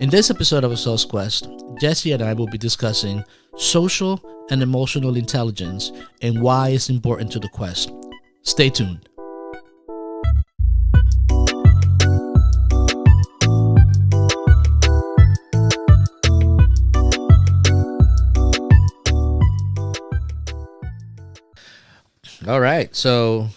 In this episode of A Soul's Quest, Jesse and I will be discussing social and emotional intelligence and why it's important to the quest. Stay tuned. All right, so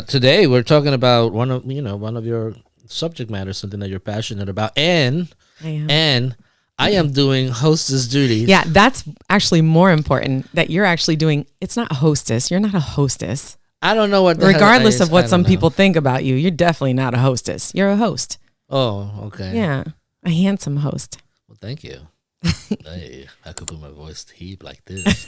today we're talking about one of your subject matter, something that you're passionate about, and I am doing hostess duties. Yeah, that's actually more important that you're actually doing. It's not a hostess. You're not a hostess. I don't know what. Regardless of what some people think about you, you're definitely not a hostess. You're a host. Oh, okay. Yeah, a handsome host. Well, thank you. Hey, I could put my voice deep like this.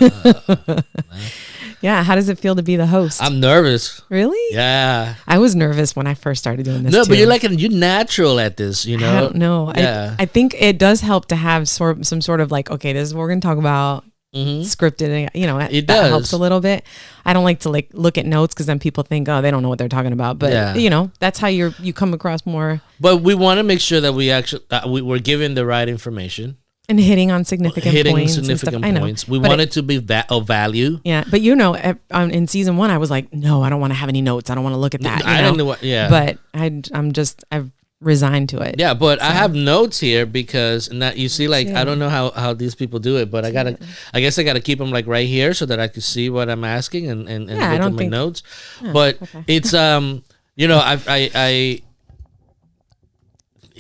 Yeah, how does it feel to be the host? I'm nervous. Really? Yeah. I was nervous when I first started doing this. No, too. but you're natural at this, you know? I don't know. Yeah. I think it does help to have some sort of like, okay, this is what we're going to talk about. Mm-hmm. Scripted, It that does. helps a little bit. I don't like to look at notes because then people think, oh, they don't know what they're talking about. But that's how you come across more. But we want to make sure that we actually we're giving the right information. And hitting on significant points. I know. We want it to be of value. Yeah, but in season 1, I was like, no, I don't want to have any notes. I don't want to look at that. I don't know what. Yeah, but I've resigned to it. Yeah, but I have notes here because you see, like, I don't know how these people do it, but I guess I gotta keep them like right here so that I can see what I'm asking and look at my notes. Oh, but okay. it's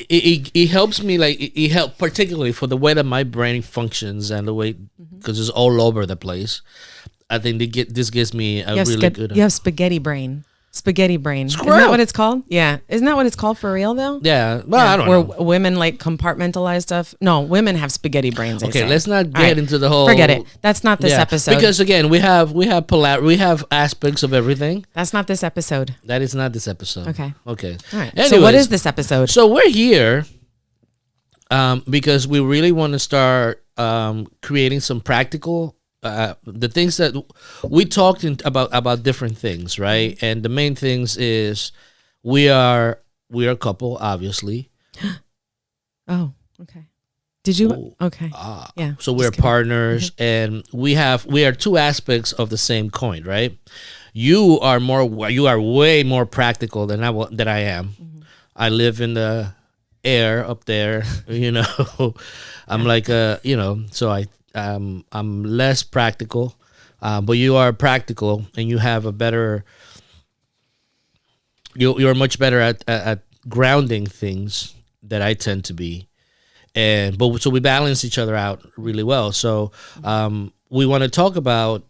It helps me, like it helps particularly for the way that my brain functions and the way, because it's all over the place. I think this gives me a really good. You have spaghetti brain. Spaghetti brain. Squirrel. Isn't that what it's called? Yeah. Isn't that what it's called for real though? Yeah. Well, I don't know. Where women like compartmentalize stuff. No, women have spaghetti brains. Okay, let's not get into the whole. Forget it. That's not this episode. Because again, we have aspects of everything. That's not this episode. That is not this episode. Okay. All right. Anyways, so what is this episode? So we're here because we really want to start creating some practical. The things that we talked about different things, right? And the main things is we are a couple, obviously. Oh, okay. Did you? Okay. Yeah. So we're partners, and we are two aspects of the same coin, right? You are way more practical than I am. Mm-hmm. I live in the air up there, I'm like so I'm less practical, but you are practical, and you have a better. You're much better at grounding things that I tend to be, so we balance each other out really well. So we want to talk about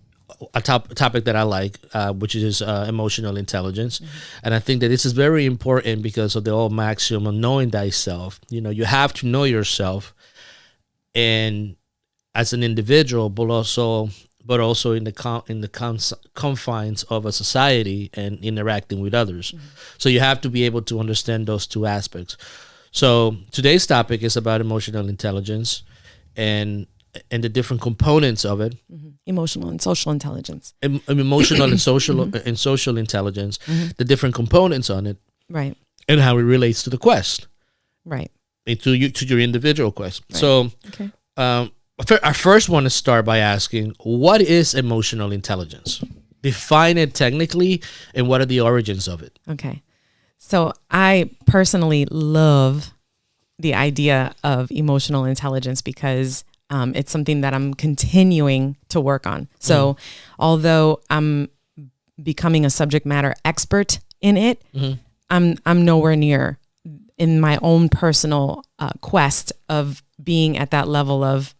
a topic that I like, which is emotional intelligence, and I think that this is very important because of the old maxim of knowing thyself. You have to know yourself, and as an individual, but also in the confines of a society and interacting with others. Mm-hmm. So you have to be able to understand those two aspects. So today's topic is about emotional intelligence and the different components of it. Mm-hmm. Emotional and social intelligence. Emotional and social and social intelligence, the different components on it, right? And how it relates to the quest, right? And to your individual quest. Right. So, okay. I first want to start by asking, what is emotional intelligence? Define it technically, and what are the origins of it? Okay. So I personally love the idea of emotional intelligence because it's something that I'm continuing to work on. So although I'm becoming a subject matter expert in it, I'm nowhere near in my own personal quest of being at that level of,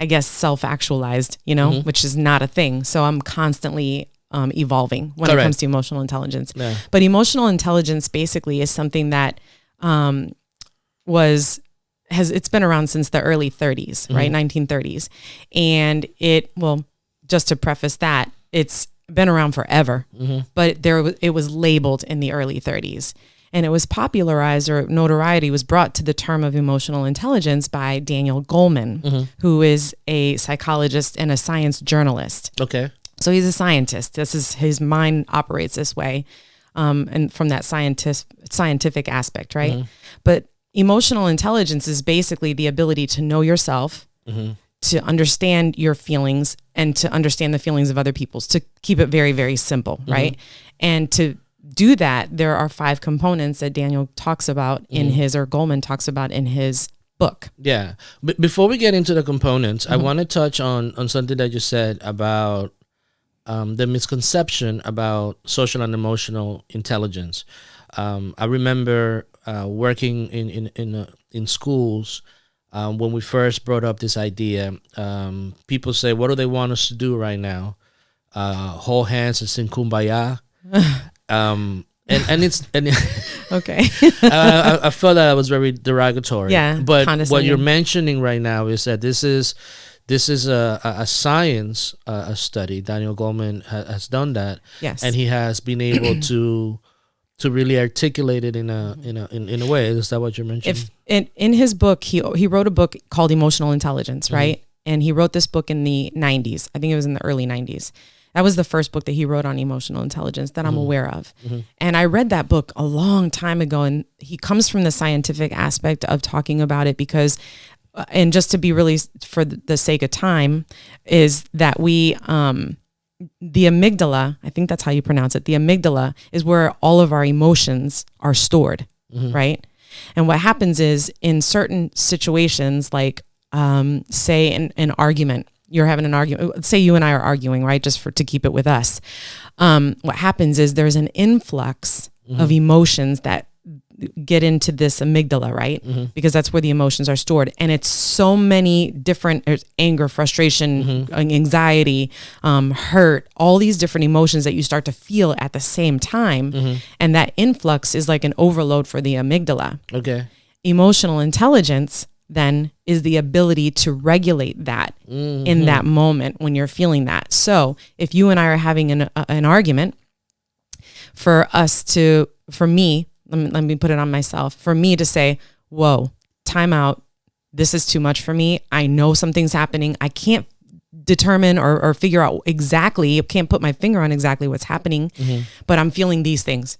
I guess, self-actualized, which is not a thing. So I'm constantly evolving when it comes to emotional intelligence. Yeah. But emotional intelligence basically is something that it's been around since the early 30s, right? 1930s. And just to preface that, it's been around forever, but it was labeled in the early 30s. And it was popularized, or notoriety was brought to the term of emotional intelligence by Daniel Goleman, who is a psychologist and a science journalist. Okay. So he's a scientist. His mind operates this way, and from that scientific aspect, right? But emotional intelligence is basically the ability to know yourself, to understand your feelings, and to understand the feelings of other people's, to keep it very, very simple, right? And to do that, there are 5 components that Daniel talks about in his, or Goleman talks about in his book. Yeah. But before we get into the components, I want to touch on something that you said about the misconception about social and emotional intelligence. I remember working in schools when we first brought up this idea. People say, "What do they want us to do right now? Hold hands and sing Kumbaya." And it's Okay. I felt that was very derogatory. Yeah, but what you're mentioning right now is that this is a science a study. Daniel Goleman has done that. Yes, and he has been able to really articulate it in a way. Is that what you're mentioning? In his book, he wrote a book called Emotional Intelligence, right? And he wrote this book in the 90s. I think it was in the early 90s. That was the first book that he wrote on emotional intelligence that I'm aware of. And I read that book a long time ago, and he comes from the scientific aspect of talking about it because, and just to be really for the sake of time, is that we, the amygdala, I think that's how you pronounce it. The amygdala is where all of our emotions are stored, right? And what happens is in certain situations, like say an argument, you're having an argument, say you and I are arguing, right? Just to keep it with us. What happens is there's an influx of emotions that get into this amygdala, right? Because that's where the emotions are stored. And it's so many different, there's anger, frustration, anxiety, hurt, all these different emotions that you start to feel at the same time. And that influx is like an overload for the amygdala. Okay. Emotional intelligence then is the ability to regulate that in that moment when you're feeling that. So if you and I are having an argument, for me, let me put it on myself, for me to say, whoa, time out. This is too much for me. I know something's happening. I can't determine or figure out exactly, can't put my finger on exactly what's happening, but I'm feeling these things.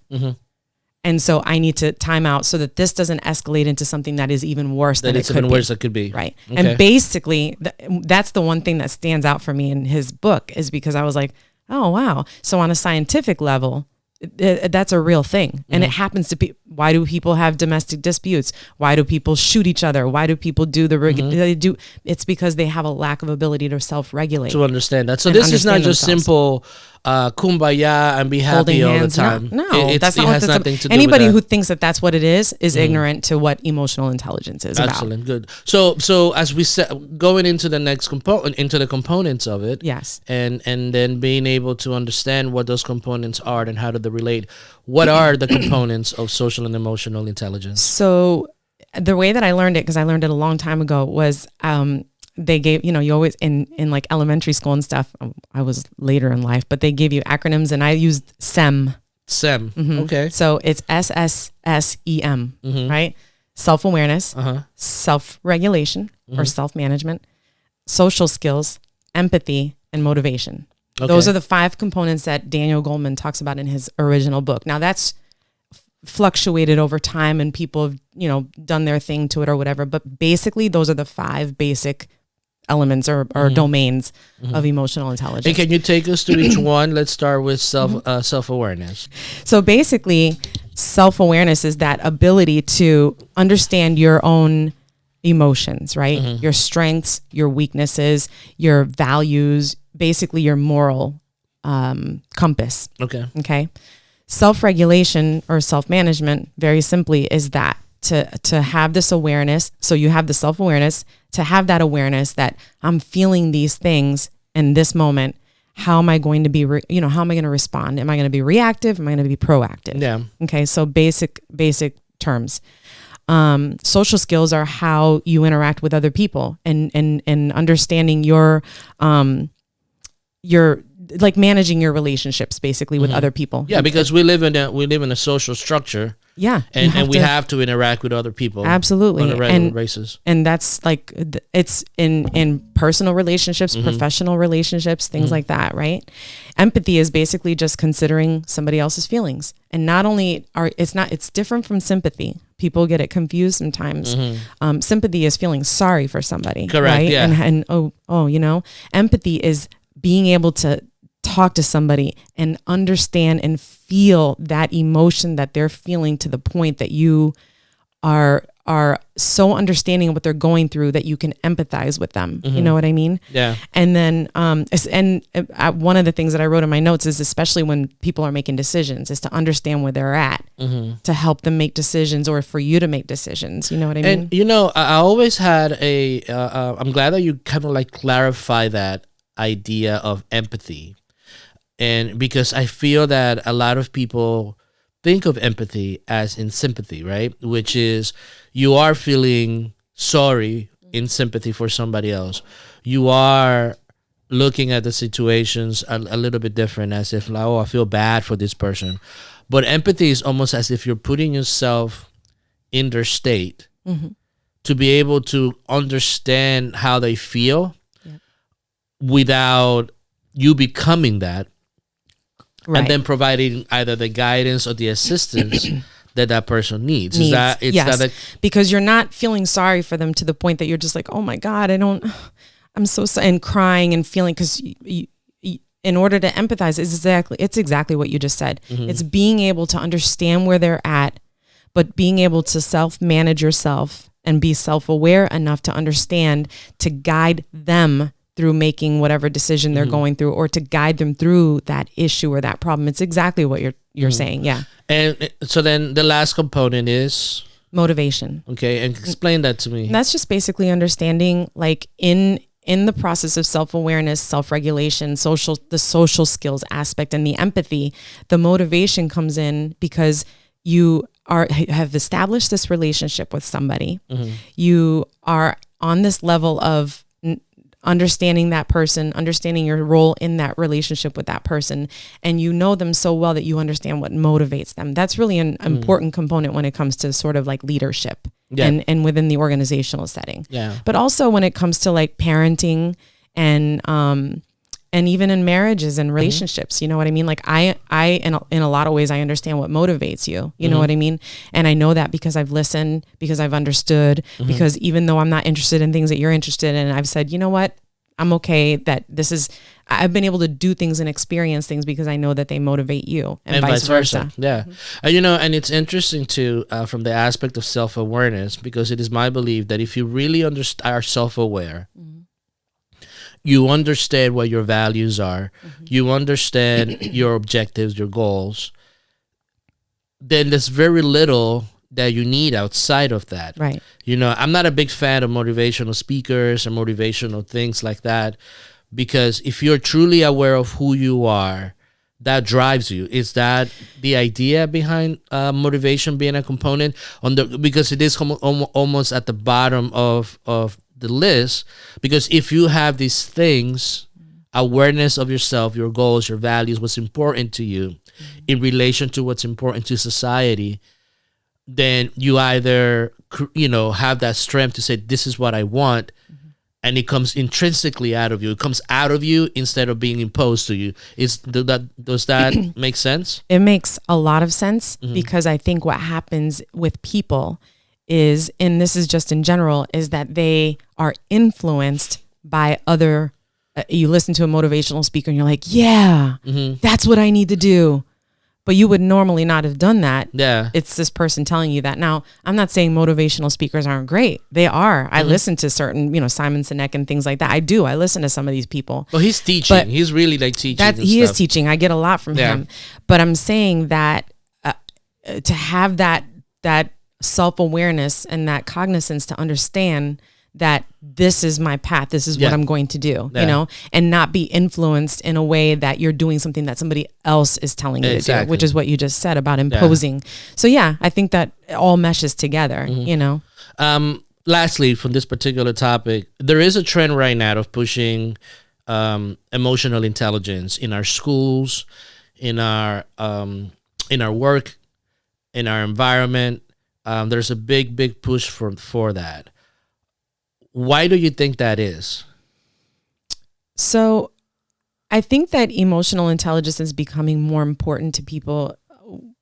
And so I need to time out so that this doesn't escalate into something that is even worse than it could be. Even worse it could be. Right. Okay. And basically, that's the one thing that stands out for me in his book, is because I was like, oh, wow. So on a scientific level, that's a real thing. And it happens to be, why do people have domestic disputes? Why do people shoot each other? Why do people do they do? It's because they have a lack of ability to self-regulate. To understand that. So this is not just simple kumbaya and be happy all the time. No, that's not what nothing to do anybody with that. Who thinks that that's what it is ignorant to what emotional intelligence is about. Excellent, good. So as we said, going into the next component, into the components of it, yes, and then being able to understand what those components are and how do they relate. What are the components of social and emotional intelligence? So the way that I learned it, because I learned it a long time ago, was they gave, you always in like elementary school and stuff, I was later in life, but they gave you acronyms, and I used SEM. SEM. Okay. So it's SSSEM, right? Self-awareness, self-regulation or self-management, social skills, empathy, and motivation. Okay. Those are the 5 components that Daniel Goleman talks about in his original book. Now that's fluctuated over time, and people have, done their thing to it or whatever. But basically, those are the 5 basic elements or domains of emotional intelligence. And can you take us to each one? Let's start with self-awareness. So basically, self-awareness is that ability to understand your own emotions, right? Your strengths, your weaknesses, your values, basically your moral compass. Okay. Self-regulation or self-management, very simply, is that to have this awareness. So you have the self-awareness, to have that awareness that I'm feeling these things in this moment. How am I going to be, how am I going to respond? Am I going to be reactive? Am I going to be proactive? Yeah. Okay. So basic terms. Social skills are how you interact with other people and understanding your like managing your relationships basically with other people. Yeah, because we live in a social structure. Yeah, and we have to interact with other people. Absolutely, on a regular basis. And that's like it's in personal relationships, professional relationships, things like that, right? Empathy is basically just considering somebody else's feelings, and not only it's different from sympathy, people get it confused sometimes. Sympathy is feeling sorry for somebody. Correct. Right? Yeah. And empathy is being able to talk to somebody and understand and feel that emotion that they're feeling to the point that you are so understanding of what they're going through that you can empathize with them. You know what I mean? Yeah. And then, one of the things that I wrote in my notes is, especially when people are making decisions, is to understand where they're at to help them make decisions, or for you to make decisions. You know what I mean? And I always had I'm glad that you kind of like clarify that idea of empathy, and because I feel that a lot of people think of empathy as in sympathy, right? Which is you are feeling sorry in sympathy for somebody else. You are looking at the situations a little bit different, as if like, oh, I feel bad for this person. But empathy is almost as if you're putting yourself in their state to be able to understand how they feel without you becoming that. Right. And then providing either the guidance or the assistance that person needs. Because you're not feeling sorry for them to the point that you're just like, oh my God, I'm so sorry, and crying and feeling, because in order to empathize, it's exactly what you just said. It's being able to understand where they're at, but being able to self-manage yourself and be self-aware enough to understand, to guide them through making whatever decision they're going through, or to guide them through that issue or that problem. It's exactly what you're saying. Yeah. And so then the last component is motivation. Okay. And explain that to me. And that's just basically understanding, like in the process of self-awareness, self-regulation, the social skills aspect, and the empathy, the motivation comes in because you have established this relationship with somebody. You are on this level of understanding that person, understanding your role in that relationship with that person, and you know them so well that you understand what motivates them. That's really an important component when it comes to sort of like leadership and within the organizational setting. Yeah. But also when it comes to like parenting and even in marriages and relationships, you know what I mean? Like I in a lot of ways, I understand what motivates you, you know what I mean? And I know that because I've listened, because I've understood, because even though I'm not interested in things that you're interested in, I've said, you know what? I'm okay that I've been able to do things and experience things because I know that they motivate you, and vice versa. Yeah. And it's interesting too, from the aspect of self-awareness, because it is my belief that if you really are self-aware, you understand what your values are, you understand your objectives, your goals, then there's very little that you need outside of that. Right. I'm not a big fan of motivational speakers and motivational things like that, because if you're truly aware of who you are, that drives you. Is that the idea behind motivation being a component because it is almost at the bottom of the list? Because if you have these things, awareness of yourself, your goals, your values, what's important to you in relation to what's important to society, then you either have that strength to say, this is what I want, and it comes intrinsically out of you. It comes out of you instead of being imposed to you. Does that make sense? It makes a lot of sense, because I think what happens with people is, and this is just in general, is that they are influenced by other. You listen to a motivational speaker and you're like, yeah, that's what I need to do. But you would normally not have done that. Yeah. It's this person telling you that. Now, I'm not saying motivational speakers aren't great. They are. I listen to certain, Simon Sinek and things like that. I do. I listen to some of these people. Well, he's teaching. He's really like teaching. He is teaching. I get a lot from him. But I'm saying that to have that self-awareness and that cognizance to understand that this is my path, this is what I'm going to do, and not be influenced in a way that you're doing something that somebody else is telling you to do, which is what you just said about imposing. So I think that it all meshes together, Lastly, from this particular topic, there is a trend right now of pushing emotional intelligence in our schools, in our work, in our environment. There's a big push for that. Why do you think that is? So I think that emotional intelligence is becoming more important to people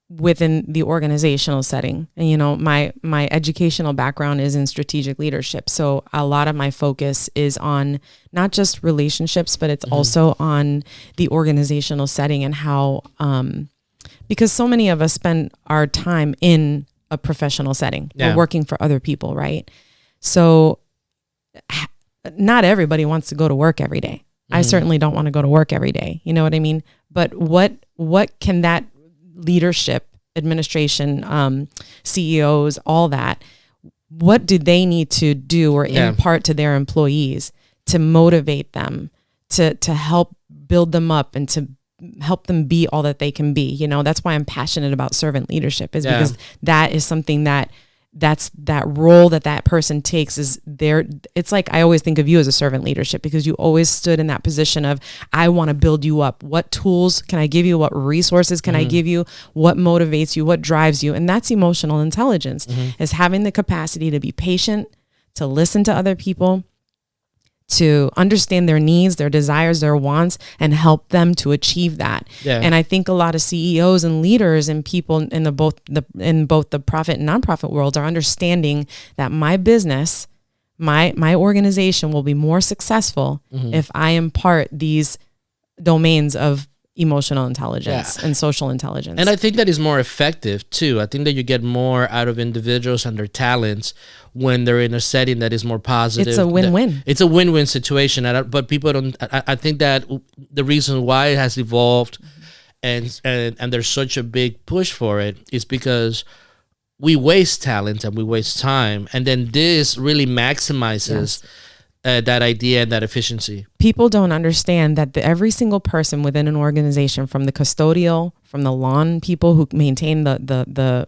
within the organizational setting. And, you know, my educational background is in strategic leadership. So a lot of my focus is on not just relationships, but it's also on the organizational setting and how, because so many of us spend our time in a professional setting. Yeah. We're working for other people, right? So not everybody wants to go to work every day. I certainly don't want to go to work every day. You know what I mean? But what can that leadership, administration, CEOs, all that, what do they need to do or impart to their employees to motivate them, to help build them up and to help them be all that they can be? You know, that's why I'm passionate about servant leadership, is because that is something that's that role that person takes is there. It's like, I always think of you as a servant leadership, because you always stood in that position of, I want to build you up. What tools can I give you? What resources can I give you? What motivates you? What drives you? And that's emotional intelligence, is having the capacity to be patient, to listen to other people, to understand their needs, their desires, their wants, and help them to achieve that. Yeah. And I think a lot of CEOs and leaders and people in both the profit and nonprofit worlds are understanding that my business, my organization will be more successful if I impart these domains of emotional intelligence and social intelligence. And I think that is more effective too. I think that you get more out of individuals and their talents when they're in a setting that is more positive. It's a win-win. It's a win-win situation. But people don't, I think that the reason why it has evolved and there's such a big push for it is because we waste talent and we waste time. And then this really maximizes that idea and that efficiency. People don't understand that every single person within an organization, from the custodial, from the lawn people who maintain the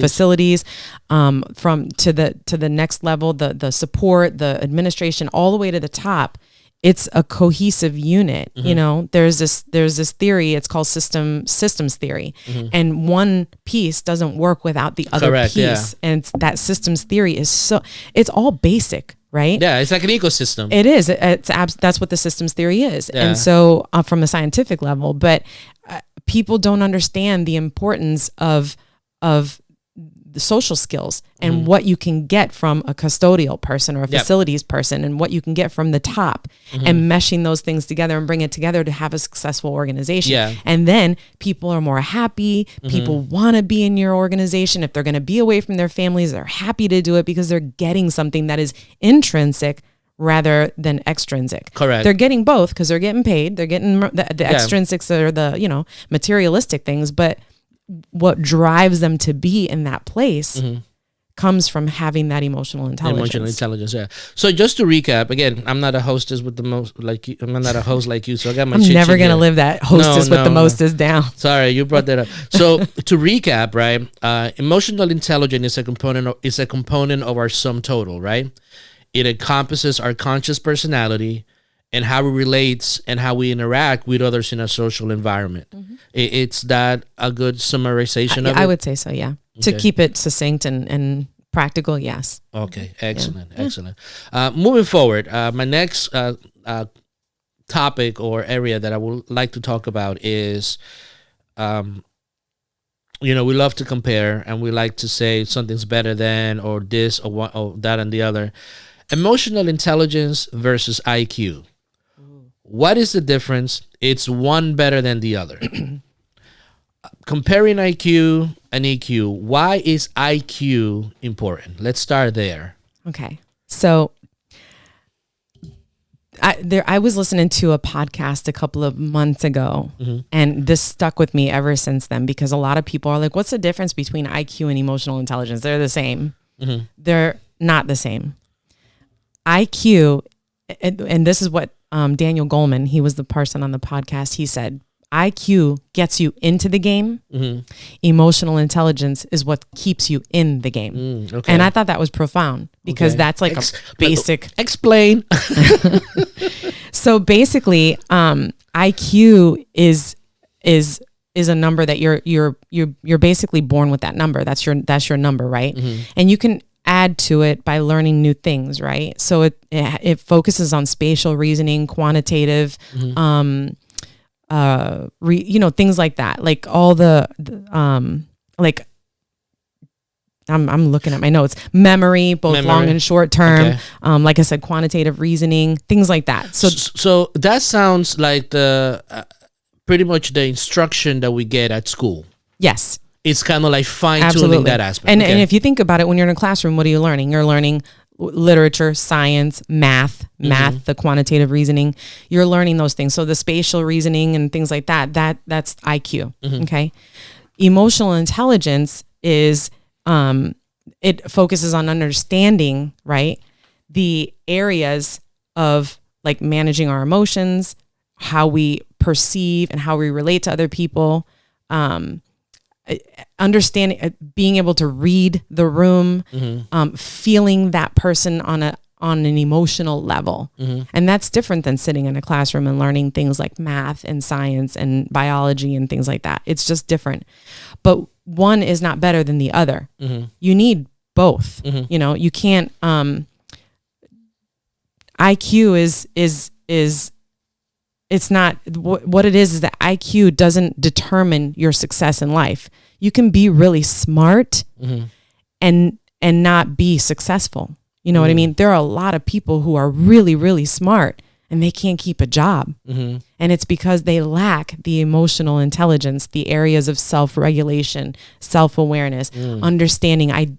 facilities, from to the next level, the support, the administration, all the way to the top, it's a cohesive unit. You know, there's this theory, it's called systems theory, and one piece doesn't work without the other piece. And that systems theory is it's all basic. Right? Yeah, it's like an ecosystem. It is. That's what the systems theory is. Yeah. And so from a scientific level, but people don't understand the importance of the social skills and what you can get from a custodial person or a facilities person, and what you can get from the top, and meshing those things together and bring it together to have a successful organization. Yeah. And then people are more happy. People want to be in your organization. If they're going to be away from their families, they're happy to do it because they're getting something that is intrinsic rather than extrinsic. Correct. They're getting both because they're getting paid. They're getting the extrinsics are the, you know, materialistic things, but what drives them to be in that place comes from having that emotional intelligence. Emotional intelligence, yeah. So just to recap, again, I'm not a hostess with the most, like you. I'm not a host like you, so I got my I'm never going to live that hostess with the mostest down. Sorry, you brought that up. So to recap, right, emotional intelligence is a component of our sum total, right? It encompasses our conscious personality and how we relate and how we interact with others in a social environment. It's that a good summarization of it? I would say so, yeah. Okay. To keep it succinct and practical, yes. Okay, excellent, excellent. Moving forward, my next topic or area that I would like to talk about is, you know, we love to compare and we like to say something's better than, or this or what, or that and the other. Emotional intelligence versus IQ. What is the difference? It's one better than the other. Comparing IQ and EQ, why is IQ important? Let's start there. Okay. So I was listening to a podcast a couple of months ago, and this stuck with me ever since then, because a lot of people are like, what's the difference between IQ and emotional intelligence? They're the same. They're not the same. IQ, and this is what Daniel Goleman, he was the person on the podcast, he said, IQ gets you into the game. Emotional intelligence is what keeps you in the game. Okay. And I thought that was profound, because that's like a basic. Explain. So basically, IQ is a number that you're basically born with that number. That's your number, right? And you can add to it by learning new things, right? So it focuses on spatial reasoning, quantitative, things like that, like all like I'm looking at my notes, memory, both long and short term. Okay. Like I said, quantitative reasoning, things like that. So that sounds like the pretty much the instruction that we get at school. Yes. It's kind of like fine-tuning that aspect. And if you think about it, when you're in a classroom, what are you learning? You're learning literature, science, math, the quantitative reasoning. You're learning those things. So the spatial reasoning and things like that's IQ. Okay. Emotional intelligence is, it focuses on understanding, right, the areas of like managing our emotions, how we perceive and how we relate to other people, understanding, being able to read the room, feeling that person on an emotional level. And that's different than sitting in a classroom and learning things like math and science and biology and things like that. It's just different. But one is not better than the other. You need both. You can't, IQ is it's not what it is that IQ doesn't determine your success in life. You can be really smart and not be successful. You know what I mean? There are a lot of people who are really, really smart and they can't keep a job. And it's because they lack the emotional intelligence, the areas of self-regulation, self-awareness, understanding,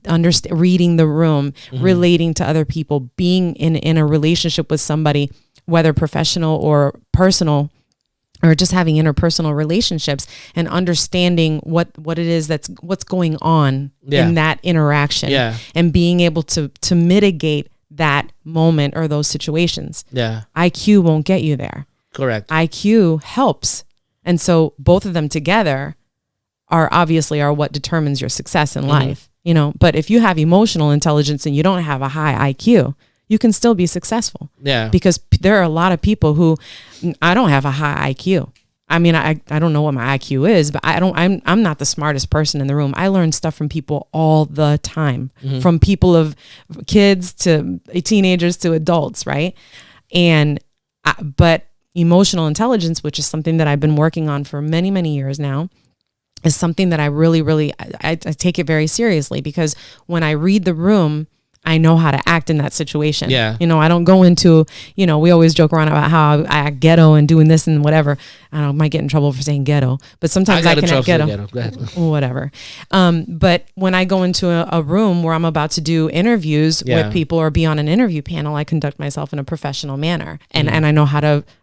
reading the room, relating to other people, being in a relationship with somebody, whether professional or personal, or just having interpersonal relationships, and understanding what it is what's going on in that interaction, and being able to mitigate that moment or those situations. IQ won't get you there. Correct. IQ helps. And so both of them together are what determines your success in life, but if you have emotional intelligence and you don't have a high IQ, you can still be successful. Because there are a lot of people who, I don't have a high IQ. I mean, I don't know what my IQ is, but I'm not the smartest person in the room. I learn stuff from people all the time, from people of kids to teenagers to adults. Right. But emotional intelligence, which is something that I've been working on for many, many years now, is something that I really, really, I take it very seriously, because when I read the room, I know how to act in that situation. I don't go into, we always joke around about how I act ghetto and doing this and whatever. I might get in trouble for saying ghetto, but sometimes I can act ghetto. Go ahead. Whatever. But when I go into a room where I'm about to do interviews with people or be on an interview panel, I conduct myself in a professional manner, and I know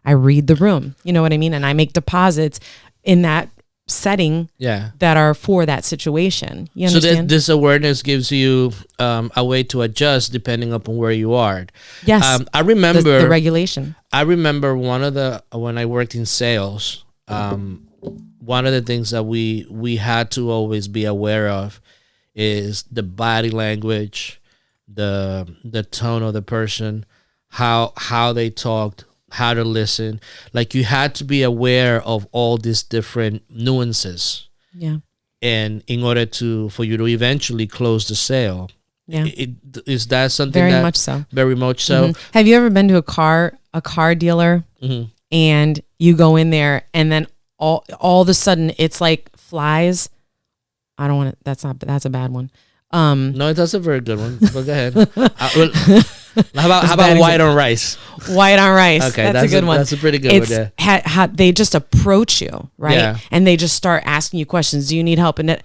I read the room. You know what I mean? And I make deposits in that setting that are for that situation. You understand? So this awareness gives you a way to adjust depending upon where you are. Yes. I remember the regulation. I remember when I worked in sales, one of the things that we had to always be aware of is the body language, the tone of the person, how they talked, how to listen. Like, you had to be aware of all these different nuances. And in order for you to eventually close the sale. Is that something very much so? Very much so. Have you ever been to a car dealer and you go in there and then all of a sudden it's like flies? I don't want to, that's a bad one. No, that's a very good one. But go ahead. How about white on rice? White on rice. Okay, that's a good one. That's a pretty good one. Yeah. They just approach you, right? And they just start asking you questions. Do you need help? And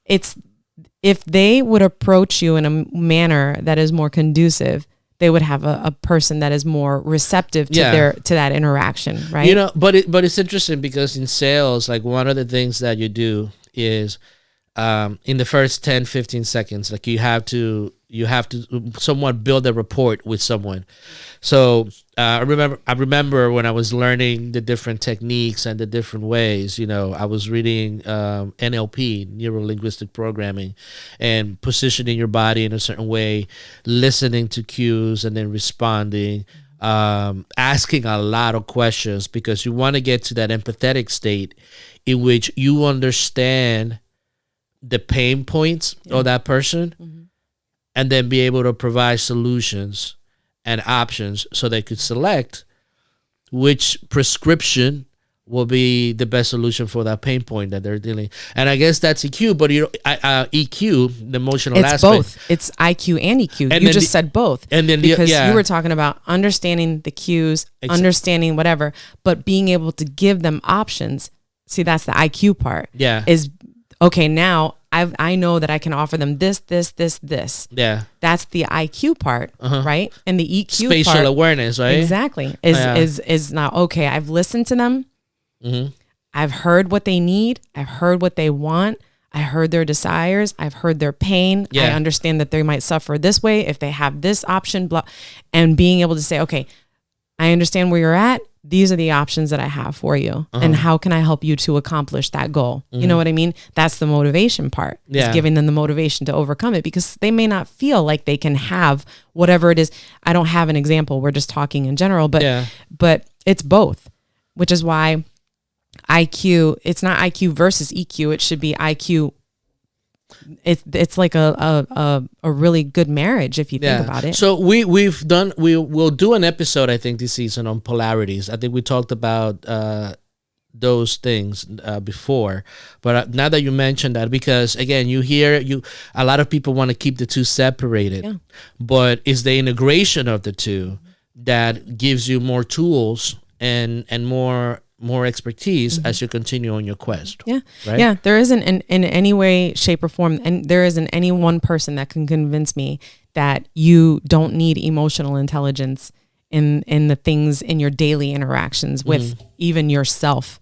if they would approach you in a manner that is more conducive, they would have a person that is more receptive to that interaction, right? But it's interesting, because in sales, like, one of the things that you do is, in the first 10, 15 seconds, like, you have to somewhat build a rapport with someone. So I remember when I was learning the different techniques and the different ways, I was reading NLP, neuro-linguistic programming, and positioning your body in a certain way, listening to cues and then responding, asking a lot of questions, because you want to get to that empathetic state in which you understand the pain points of that person, and then be able to provide solutions and options so they could select which prescription, will be the best solution for that pain point that they're dealing. And I guess that's EQ, but EQ, the emotional it's aspect. both. It's IQ and EQ. And you then just said both. And then because yeah. you were talking about understanding the cues, understanding whatever, but being able to give them options. See, that's the IQ part. Yeah. Is okay, now I know that I can offer them this. Yeah. That's the IQ part, right? And the EQ spatial part, awareness, right? Exactly. Is now, okay, I've listened to them. Mm-hmm. I've heard what they need. I've heard what they want. I heard their desires. I've heard their pain. Yeah. I understand that they might suffer this way if they have this option, blah, and being able to say, okay, I understand where you're at. These are the options that I have for you. And how can I help you to accomplish that goal? You know what I mean? That's the motivation part. Yeah. Is giving them the motivation to overcome it, because they may not feel like they can have whatever it is. I don't have an example. We're just talking in general, but it's both, which is why IQ, it's not IQ versus EQ. It should be IQ. It's like a really good marriage if you think about it. So we'll do an episode, I think, this season on polarities. I think we talked about those things before, but now that you mentioned that, because again, a lot of people want to keep the two separated, but it's the integration of the two that gives you more tools and more expertise as you continue on your quest. Yeah. Right? Yeah. There isn't in any way, shape, or form, and there isn't any one person that can convince me that you don't need emotional intelligence in the things in your daily interactions with even yourself.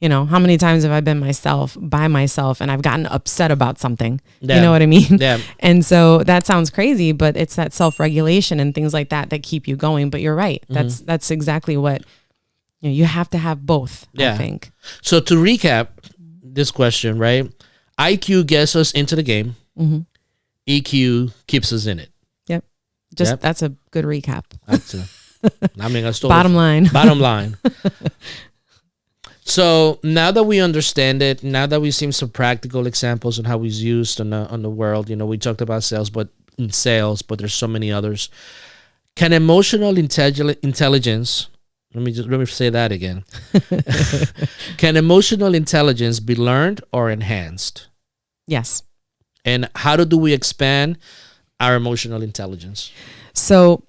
You know, how many times have I been by myself and I've gotten upset about something? Yeah. You know what I mean? Yeah. And so that sounds crazy, but it's that self-regulation and things like that keep you going. But you're right. That's exactly what you have to have both, I think. So to recap this question, right? IQ gets us into the game. EQ keeps us in it. Yep. That's a good recap. I stole Bottom line. Bottom line. So now that we understand it, now that we've seen some practical examples on how it's used on the world, we talked about sales, but there's so many others. Can emotional intelligence, let me say that again. Can emotional intelligence be learned or enhanced? Yes. And how do we expand our emotional intelligence? So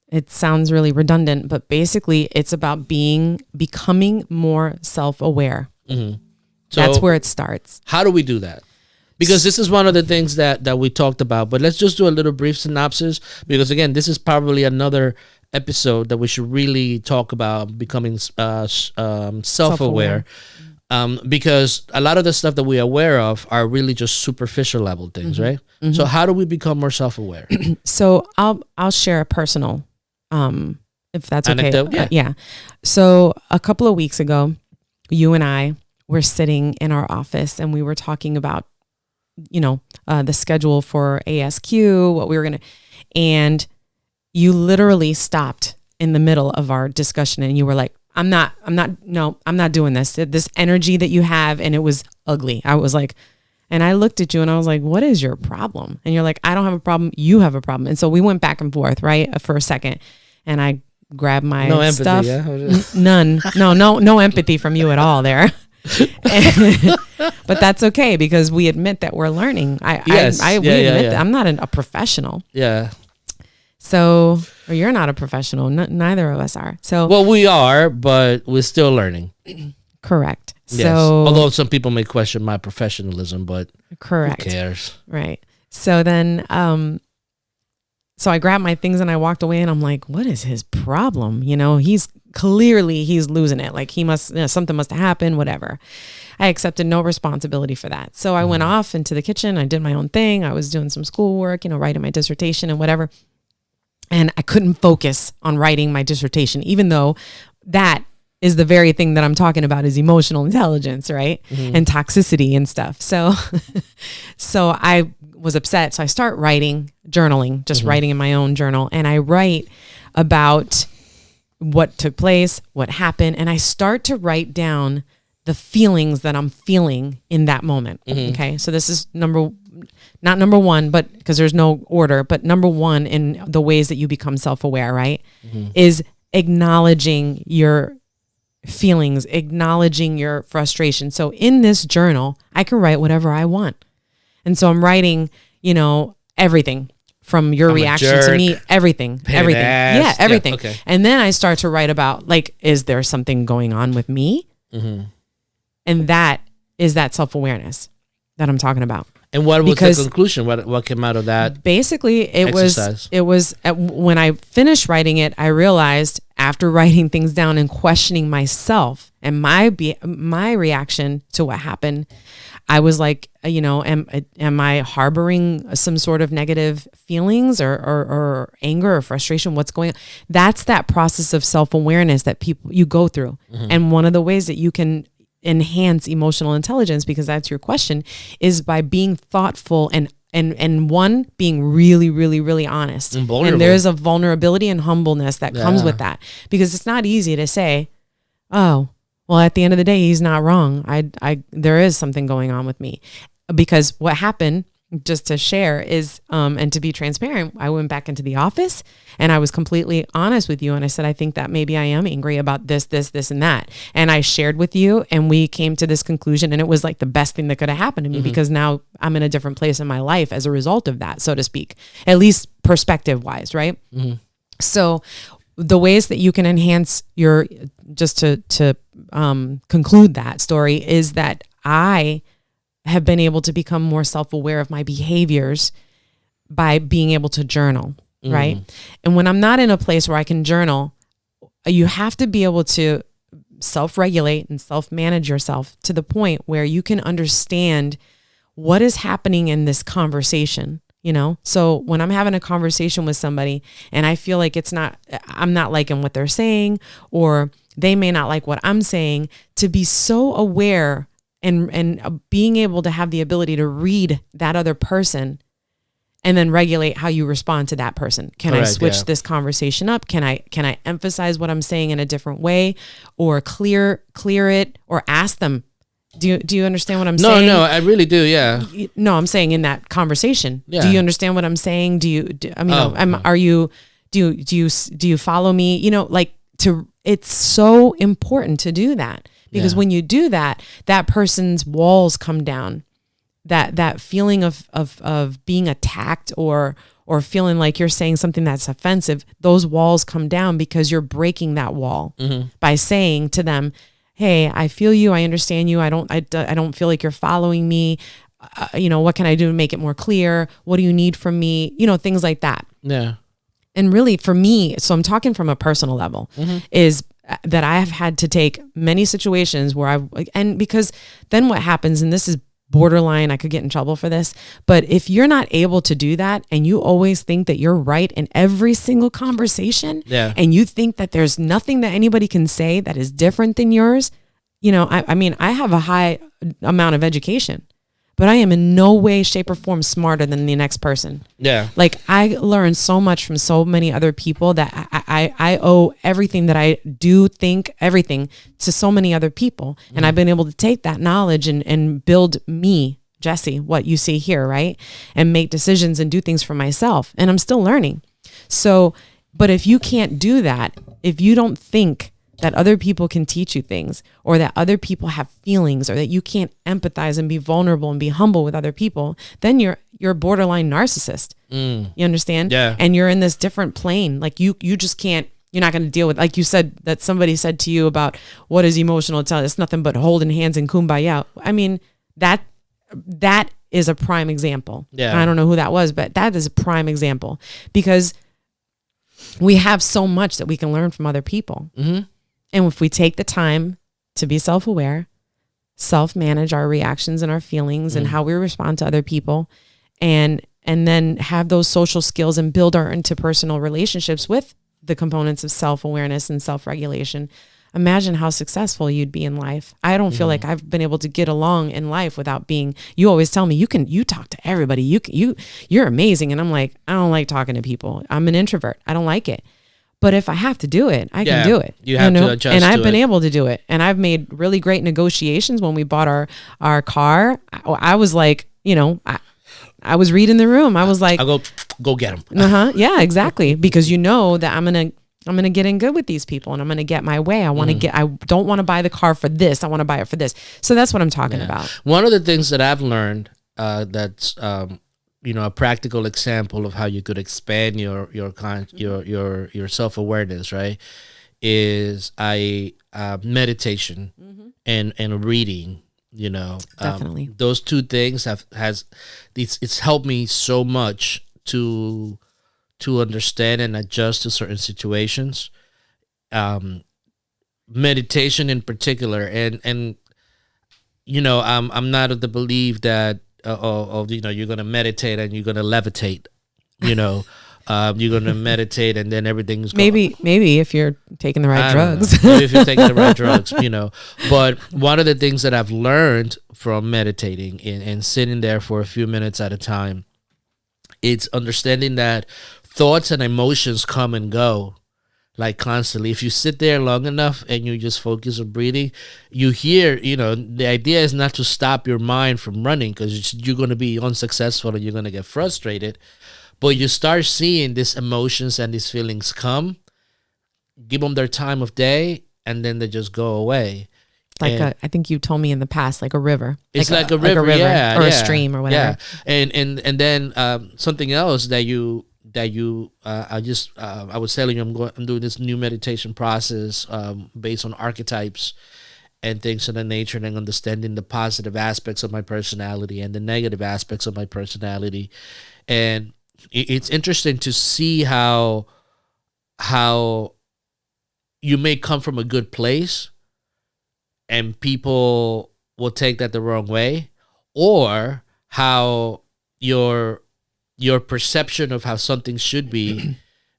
it sounds really redundant, but basically it's about becoming more self-aware. So that's where it starts. How do we do that? Because this is one of the things that we talked about, but let's just do a little brief synopsis, because again, this is probably another episode that we should really talk about becoming self-aware. Because a lot of the stuff that we're aware of are really just superficial level things, right? So how do we become more self-aware? So I'll share a personal, if that's okay. Anecdote? Yeah. So a couple of weeks ago, you and I were sitting in our office and we were talking about, the schedule for ASQ, what we were going to, and you literally stopped in the middle of our discussion and you were like, I'm not doing this. This energy that you have, and it was ugly. I was like, and I looked at you and I was like, what is your problem? And you're like, I don't have a problem. You have a problem. And so we went back and forth, right, for a second. And I grabbed my stuff. None. No empathy from you at all there. But that's okay, because we admit that we're learning. We admit that I'm not a professional. Yeah. So, or you're not a professional. Neither of us are. So, well, we are, but we're still learning. Correct. Yes. So, although some people may question my professionalism, but correct. Who cares? Right. So then, so I grabbed my things and I walked away, and I'm like, what is his problem? He's losing it. Like something must have happened, whatever. I accepted no responsibility for that. So I went off into the kitchen. I did my own thing. I was doing some schoolwork, writing my dissertation and whatever. And I couldn't focus on writing my dissertation, even though that is the very thing that I'm talking about, is emotional intelligence, right? And toxicity and stuff. So I was upset. So I start journaling, just writing in my own journal. And I write about what took place, what happened. And I start to write down the feelings that I'm feeling in that moment. Okay. So this is not number one, but because there's no order, but number one in the ways that you become self-aware, right? Is acknowledging your feelings, acknowledging your frustration. So in this journal, I can write whatever I want. And so I'm writing, everything from your reaction to me, everything. Yeah, everything. Yeah, okay. And then I start to write about, is there something going on with me? Mm-hmm. And that is that self-awareness that I'm talking about. And what was the conclusion? What came out of that? Basically, it was when I finished writing it, I realized after writing things down and questioning myself and my reaction to what happened, I was like, am I harboring some sort of negative feelings or anger or frustration? What's going on? That's that process of self-awareness that you go through. Mm-hmm. And one of the ways that you can enhance emotional intelligence, because that's your question, is by being thoughtful and one, being really, really, really honest. And there's a vulnerability and humbleness that comes with that, because it's not easy to say, oh, well, at the end of the day, he's not wrong. There is something going on with me. Because what happened, just to share, is, and to be transparent, I went back into the office and I was completely honest with you. And I said, I think that maybe I am angry about this, and that. And I shared with you, and we came to this conclusion, and it was like the best thing that could have happened to me, mm-hmm. because now I'm in a different place in my life as a result of that, so to speak, at least perspective wise. Right. Mm-hmm. So the ways that you can enhance just to conclude that story, is that I have been able to become more self-aware of my behaviors by being able to journal, right? And when I'm not in a place where I can journal, you have to be able to self-regulate and self-manage yourself to the point where you can understand what is happening in this conversation. So when I'm having a conversation with somebody and I feel like I'm not liking what they're saying, or they may not like what I'm saying, to be so aware and being able to have the ability to read that other person and then regulate how you respond to that person. Can I switch this conversation up? Can I emphasize what I'm saying in a different way, or clear it, or ask them, do you understand what I'm saying? No, I really do. Yeah. No, I'm saying in that conversation. Yeah. Do you understand what I'm saying? Do you follow me? It's so important to do that, because when you do that, that person's walls come down. That feeling of being attacked or feeling like you're saying something that's offensive, those walls come down, because you're breaking that wall by saying to them, hey, I feel you. I understand you. I don't feel like you're following me. What can I do to make it more clear? What do you need from me? Things like that. Yeah. And really for me, so I'm talking from a personal level, is that I have had to take many situations where because then what happens, and this is borderline, I could get in trouble for this, but if you're not able to do that, and you always think that you're right in every single conversation, and you think that there's nothing that anybody can say that is different than yours, I have a high amount of education, but I am in no way, shape, or form smarter than the next person. Yeah. I learned so much from so many other people that I owe everything that I do, think, everything to so many other people. And I've been able to take that knowledge and build me, Jesse, what you see here, right? And make decisions and do things for myself. And I'm still learning. So, but if you can't do that, if you don't think that other people can teach you things, or that other people have feelings, or that you can't empathize and be vulnerable and be humble with other people, then you're a borderline narcissist. You understand? Yeah. And you're in this different plane. You just can't, you're not going to deal with, like you said, that somebody said to you about what is emotional intelligence. It's nothing but holding hands and kumbaya. That is a prime example. Yeah. I don't know who that was, but that is a prime example, because we have so much that we can learn from other people. Mm-hmm. And if we take the time to be self-aware, self-manage our reactions and our feelings and how we respond to other people, and then have those social skills and build our interpersonal relationships with the components of self-awareness and self-regulation, imagine how successful you'd be in life. I don't feel like I've been able to get along in life without being, you always tell me you talk to everybody. You're amazing. And I'm like, I don't like talking to people. I'm an introvert. I don't like it. But if I have to do it, I can do it. You have to adjust. And I've been able to do it. And I've made really great negotiations. When we bought our car, I was like, I was reading the room. I was like, I'll go get him. Yeah, exactly. Because that I'm going to I'm going to get in good with these people and I'm going to get my way. I don't want to buy the car for this. I want to buy it for this. So that's what I'm talking about. One of the things that I've learned that's a practical example of how you could expand your self-awareness, right, is meditation and reading. Definitely. Those two things it's helped me so much to understand and adjust to certain situations. Meditation in particular, and I'm not of the belief that you're gonna meditate and you're gonna levitate. You're gonna meditate and then everything's maybe if you're taking the right drugs. Maybe if you're taking the right drugs, But one of the things that I've learned from meditating and sitting there for a few minutes at a time, it's understanding that thoughts and emotions come and go like constantly. If you sit there long enough and you just focus on breathing, you hear, the idea is not to stop your mind from running because you're going to be unsuccessful and you're going to get frustrated. But you start seeing these emotions and these feelings come, give them their time of day, and then they just go away. I think you told me in the past, like a river. It's like a river, yeah, or a stream or whatever. Yeah, and then something else that I was telling you, I'm doing this new meditation process based on archetypes and things of that nature, and understanding the positive aspects of my personality and the negative aspects of my personality, and it's interesting to see how you may come from a good place and people will take that the wrong way, or how your perception of how something should be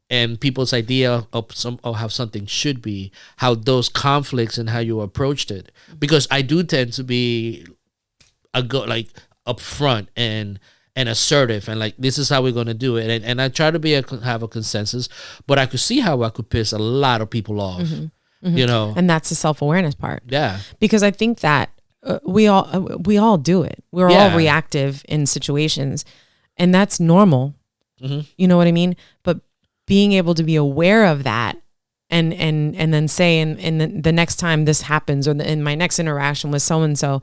and people's idea of how something should be, how those conflicts and how you approached it. Because I do tend to be upfront and assertive and like, this is how we're going to do it. And I try to have a consensus, but I could see how I could piss a lot of people off, And that's the self-awareness part. Yeah. Because I think that we all do it. We're all reactive in situations, and that's normal. Mm-hmm. You know what I mean? But being able to be aware of that and then say, in the next time this happens, or in my next interaction with so-and-so,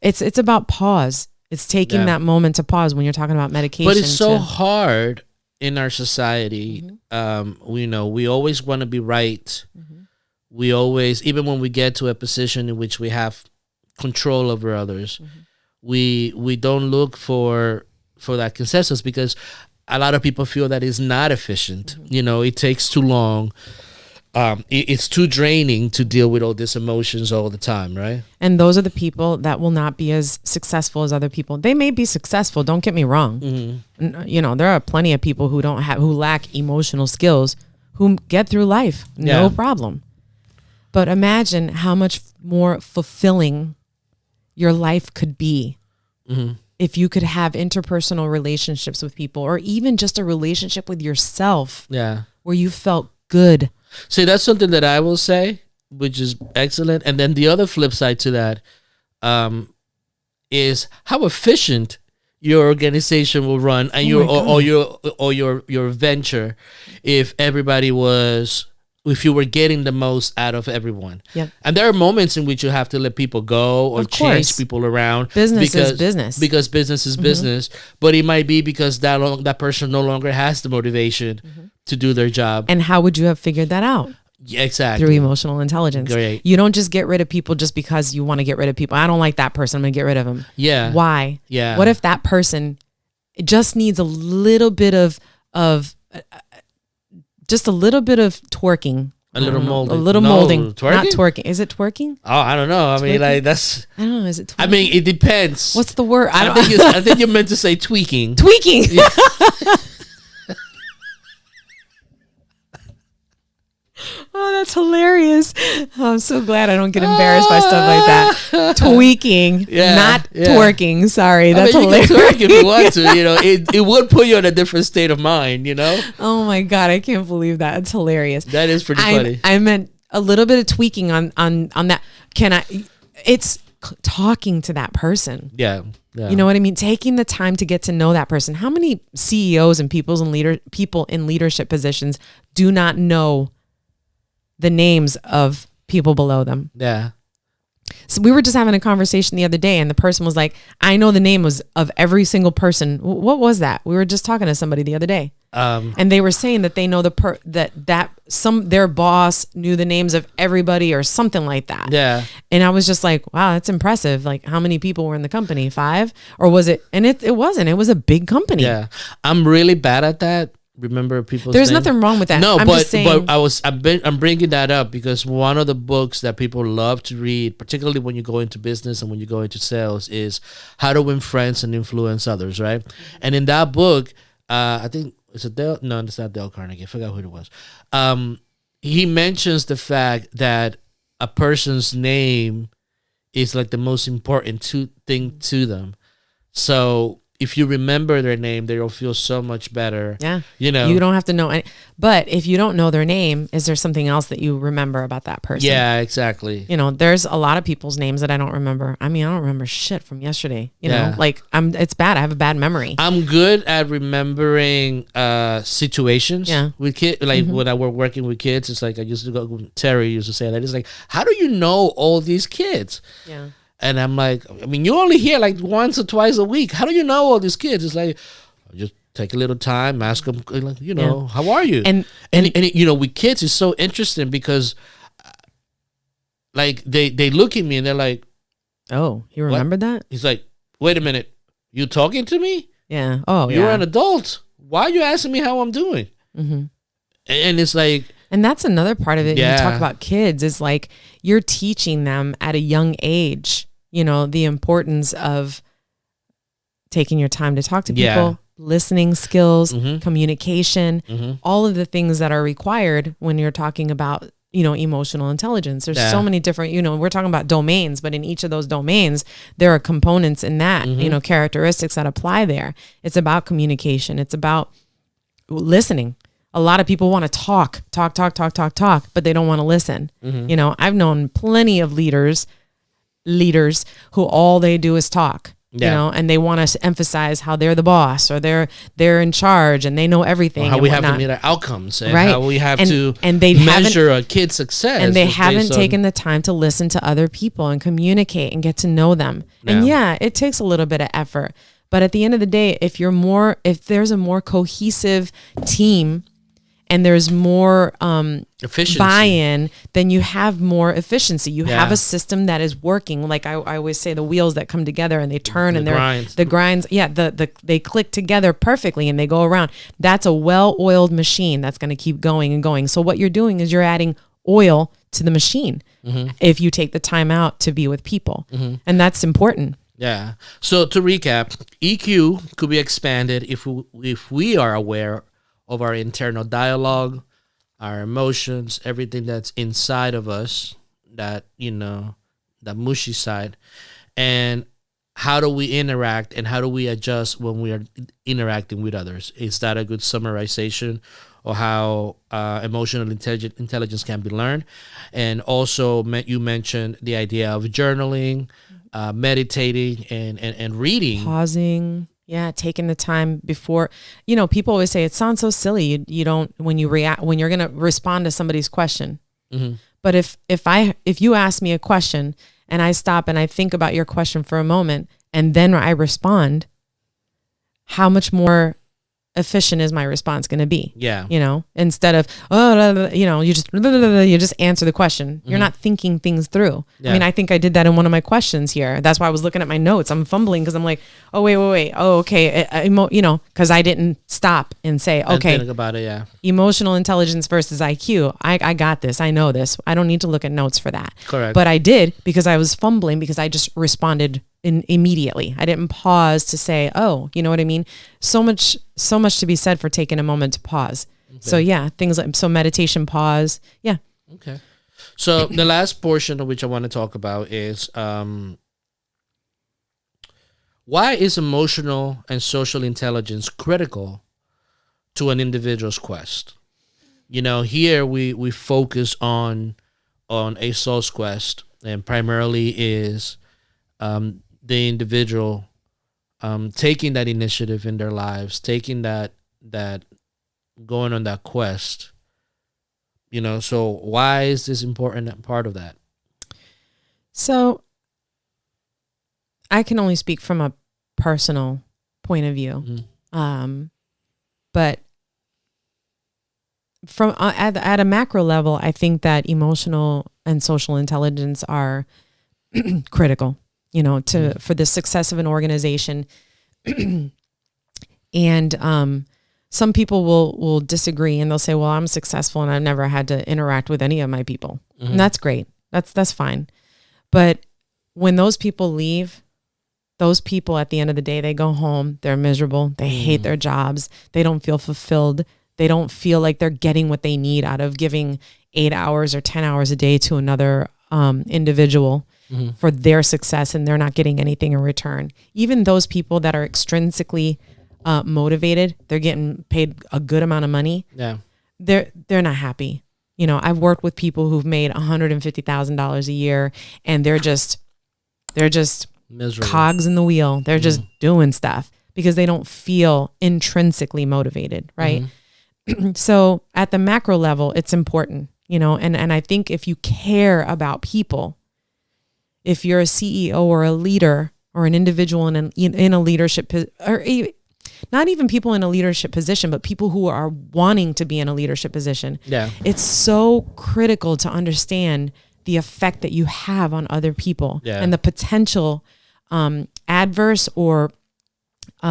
it's about pause. It's taking that moment to pause when you're talking about medication. But it's so hard in our society. We always want to be right. We always, even when we get to a position in which we have control over others, we don't look for that consensus, because a lot of people feel that it's not efficient. It takes too long. It's too draining to deal with all these emotions all the time, right? And those are the people that will not be as successful as other people. They may be successful, don't get me wrong. There are plenty of people who lack emotional skills who get through life, no problem. But imagine how much more fulfilling your life could be if you could have interpersonal relationships with people, or even just a relationship with yourself where you felt good. See, that's something that I will say, which is excellent. And then the other flip side to that is how efficient your organization will run, and your venture, if you were getting the most out of everyone. Yep. And there are moments in which you have to let people go or change people around. Business is business. Because business is business. But it might be because that person no longer has the motivation to do their job. And how would you have figured that out? Yeah, exactly. Through emotional intelligence. Great. You don't just get rid of people just because you want to get rid of people. I don't like that person, I'm going to get rid of him. Yeah. Why? Yeah. What if that person just needs a little bit of just a little bit of twerking? A little molding. A little molding. Twerking? Not twerking. Is it twerking? Oh, I don't know. I mean, that's... I don't know. Is it twerking? I mean, it depends. What's the word? I think you meant to say tweaking. Tweaking. Yeah. Oh, that's hilarious. Oh, I'm so glad I don't get embarrassed by stuff like that. Tweaking, not twerking. Sorry, that's hilarious. You can twerk if you want to. It would put you in a different state of mind, Oh my God, I can't believe that. It's hilarious. That is pretty funny. I meant a little bit of tweaking on that. It's talking to that person. Yeah. Yeah. You know what I mean? Taking the time to get to know that person. How many CEOs and people in leadership positions do not know the names of people below them? Yeah. So we were just having a conversation the other day, and the person was like, I know the name of every single person. What was that? We were just talking to somebody the other day. And they were saying that they know their boss knew the names of everybody or something like that. Yeah. And I was just like, wow, that's impressive. Like, how many people were in the company? 5? Or was it? And it wasn't. It was a big company. Yeah. I'm really bad at that. Remember people's There's names? nothing wrong with that. No, I'm but just saying, I'm bringing that up because one of the books that people love to read, particularly when you go into business and when you go into sales, is How to Win Friends and Influence Others, right? And in that book, I think it's Dale. No, it's not Dale Carnegie. I forgot who it was. He mentions the fact that a person's name is like the most important thing to them. So if you remember their name, they'll feel so much better. yeah, You know. you don't have to know any, but if you don't know their name, is there something else that you remember about that person? Yeah, exactly. You know, there's a lot of people's names that I don't remember. I mean, I don't remember shit from yesterday. You know, like it's bad. I have a bad memory. I'm good at remembering situations with kids. Like when I were working with kids, it's like I used to go, Terry used to say that. It's like, how do you know all these kids? Yeah. And I'm like, I mean, you only hear like once or twice a week. How do you know all these kids? It's like, just take a little time, ask them, like, you know, how are you? And you know, with kids, it's so interesting because like they look at me and they're like, oh, you remembered that? He's like, wait a minute, you talking to me? Yeah. Oh, You're an adult. Why are you asking me how I'm doing? Mm-hmm. And it's like, and that's another part of it. Yeah. You talk about kids is like you're teaching them at a young age, you know, the importance of taking your time to talk to people, listening skills, communication, all of the things that are required when you're talking about, you know, emotional intelligence. There's so many different, you know, we're talking about domains, but in each of those domains, there are components in that, you know, characteristics that apply there. It's about communication. It's about listening. A lot of people want to talk, but they don't want to listen. You know, I've known plenty of leaders who all they do is talk, you know, and they want to emphasize how they're the boss or they're in charge and they know everything. How we have to meet our outcomes and right. how we have to they measure a kid's success. And they haven't taken the time to listen to other people and communicate and get to know them. And it takes a little bit of effort. But at the end of the day, if there's a more cohesive team and there's more buy-in, then you have more efficiency. You have a system that is working. Like I always say, the wheels that come together and they turn and the grinds. Yeah, they click together perfectly and they go around. That's a well-oiled machine that's going to keep going and going. So what you're doing is you're adding oil to the machine if you take the time out to be with people. And that's important. Yeah. So to recap, EQ could be expanded if we are aware of our internal dialogue, our emotions, everything that's inside of us, that, you know, that mushy side, and how do we interact and how do we adjust when we are interacting with others? Is that a good summarization of how emotional intelligence can be learned? And also, you mentioned the idea of journaling, meditating, and reading. Pausing. Yeah, taking the time before, you know, people always say it sounds so silly. You don't, when you're going to respond to somebody's question. But if you ask me a question and I stop and I think about your question for a moment and then I respond, how much more efficient is my response going to be? Yeah. You know, instead of, you know, you just answer the question. You're not thinking things through. Yeah. I mean, I think I did that in one of my questions here. That's why I was looking at my notes. I'm fumbling because I'm like, oh, wait. Oh, okay. You know, because I didn't stop and say, okay, think about it. Yeah. Emotional intelligence versus IQ. I got this. I know this. I don't need to look at notes for that. Correct. But I did because I was fumbling because I just responded immediately. I didn't pause to say, oh, you know what I mean? So much to be said for taking a moment to pause. Okay. So yeah, things like, so meditation, pause. Yeah. Okay. So the last portion of which I want to talk about is, why is emotional and social intelligence critical to an individual's quest? You know, here we focus on a soul's quest, and primarily is the individual taking that initiative in their lives, taking that going on that quest. So why is this important part of that? So I can only speak from a personal point of view. But from at a macro level, I think that emotional and social intelligence are critical, for the success of an organization. And some people will disagree, and they'll say, well, I'm successful and I've never had to interact with any of my people. And that's great. That's fine. But when those people leave, those people at the end of the day, they go home, they're miserable, they hate their jobs, they don't feel fulfilled, they don't feel like they're getting what they need out of giving 8 hours or 10 hours a day to another individual for their success, and they're not getting anything in return. Even those people that are extrinsically motivated, they're getting paid a good amount of money. Yeah, they're not happy. I've worked with people who've made $150,000 a year, and they're just miserable. Cogs in the wheel. They're just doing stuff because they don't feel intrinsically motivated, right? So at the macro level, it's important, and I think if you care about people, if you're a CEO or a leader or an individual in a leadership, or not even people in a leadership position, but people who are wanting to be in a leadership position, it's so critical to understand the effect that you have on other people and the potential adverse or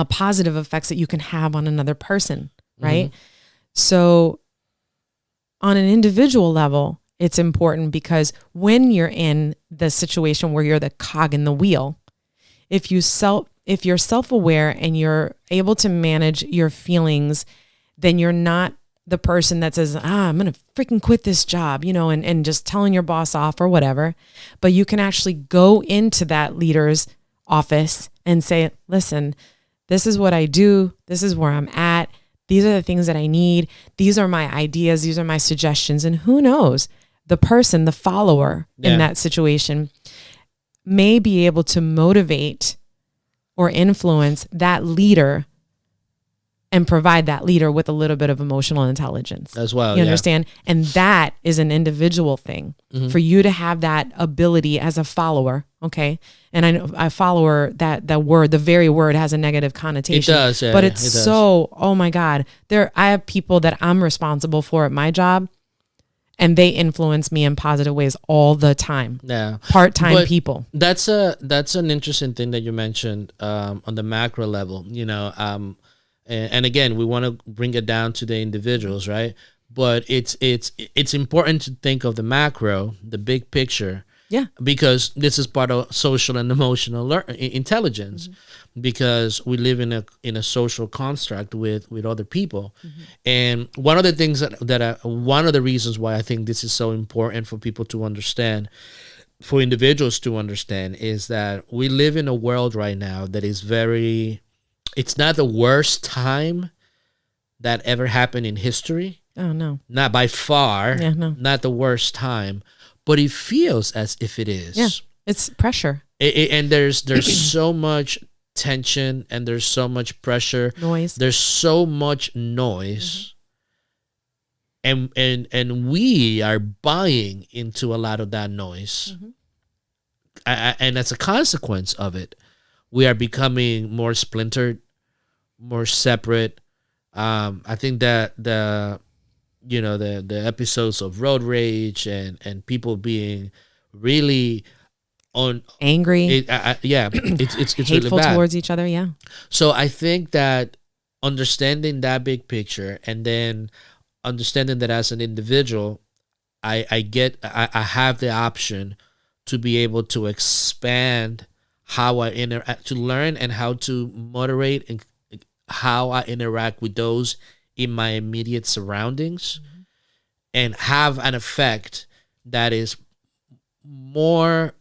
positive effects that you can have on another person, right? So on an individual level, it's important because when you're in the situation where you're the cog in the wheel, if you're self-aware and you're able to manage your feelings, then you're not the person that says, I'm going to freaking quit this job, and just telling your boss off or whatever. But you can actually go into that leader's office and say, listen, this is what I do. This is where I'm at. These are the things that I need. These are my ideas. These are my suggestions. And who knows, the person, the follower in that situation may be able to motivate or influence that leader and provide that leader with a little bit of emotional intelligence as well. You understand? And that is an individual thing for you to have that ability as a follower. Okay. And I know a follower, that word, the very word has a negative connotation. It does. Yeah, but it's so, oh my God, I have people that I'm responsible for at my job, and they influence me in positive ways all the time. Yeah. Part-time people. That's an interesting thing that you mentioned on the macro level, and again, we want to bring it down to the individuals, right? But it's important to think of the macro, the big picture. Yeah. Because this is part of social and emotional intelligence, because we live in a social construct with other people. And one of the things one of the reasons why I think this is so important for people to understand, for individuals to understand, is that we live in a world right now that is it's not the worst time that ever happened in history. Oh, no. Not by far. Yeah, no. Not the worst time. But it feels as if it is. Yeah, it's pressure. And there's so much tension, and there's so much pressure. Noise. There's so much noise. And we are buying into a lot of that noise. And as a consequence of it, we are becoming more splintered, more separate. I think that the episodes of road rage and people being really angry, it's hateful really bad towards each other. Yeah. So I think that understanding that big picture, and then understanding that as an individual, I have the option to be able to expand how I interact, to learn and how to moderate and how I interact with those in my immediate surroundings, and have an effect that is more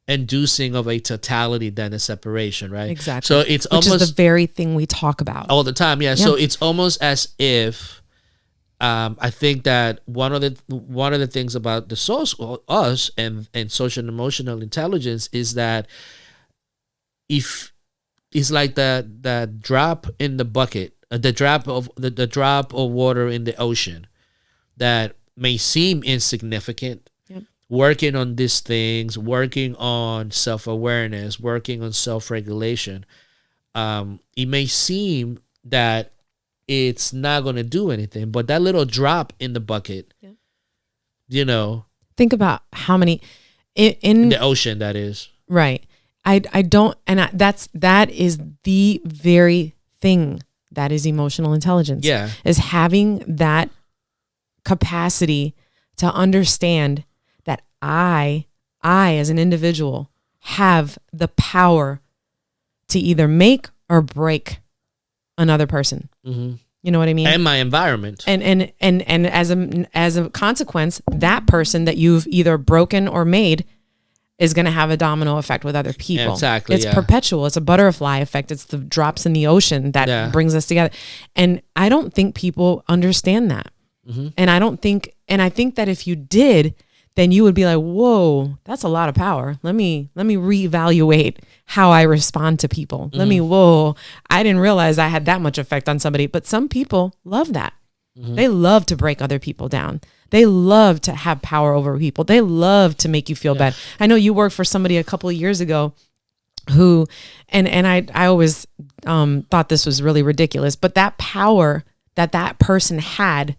inducing of a totality than a separation, right? Exactly. So it's Which almost is the very thing we talk about all the time. Yeah. So it's almost as if I think that one of the things about the social, us and social and emotional intelligence, is that if it's like the drop in the bucket, the drop of water in the ocean that may seem insignificant. Yep. Working on these things, working on self-awareness, working on self-regulation, it may seem that it's not going to do anything, but that little drop in the bucket, you know, think about how many in the ocean, that is. Right. I don't, and that is the very thing that is emotional intelligence. Yeah. Is having that capacity to understand that I as an individual have the power to either make or break another person. Mm-hmm. You know what I mean? And my environment. And as a consequence, that person that you've either broken or made is going to have a domino effect with other people. Yeah, exactly. It's perpetual. It's a butterfly effect. It's the drops in the ocean that brings us together. And I don't think people understand that. Mm-hmm. And I think that if you did, then you would be like, whoa, that's a lot of power. Let me reevaluate how I respond to people. Mm-hmm. I didn't realize I had that much effect on somebody. But some people love that. Mm-hmm. They love to break other people down. They love to have power over people. They love to make you feel bad. I know you worked for somebody a couple of years ago who, and I always thought this was really ridiculous, but that power that person had,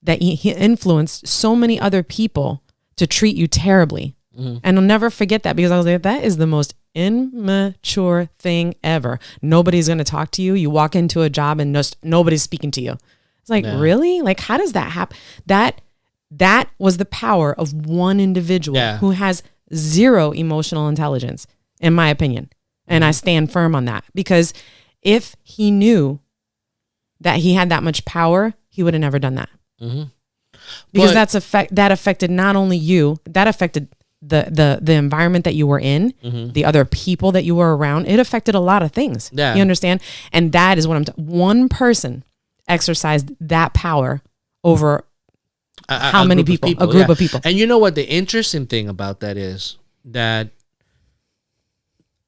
that he influenced so many other people to treat you terribly. Mm-hmm. And I'll never forget that, because I was like, that is the most immature thing ever. Nobody's going to talk to you. You walk into a job and nobody's speaking to you. It's like, really? Like, how does that happen? That was the power of one individual who has zero emotional intelligence, in my opinion. And I stand firm on that, because if he knew that he had that much power, he would have never done that. Mm-hmm. Because that affected not only you, that affected the environment that you were in, the other people that you were around. It affected a lot of things. Yeah. You understand? And that is what one person exercised that power over how many people? A group of people. And you know what the interesting thing about that is? That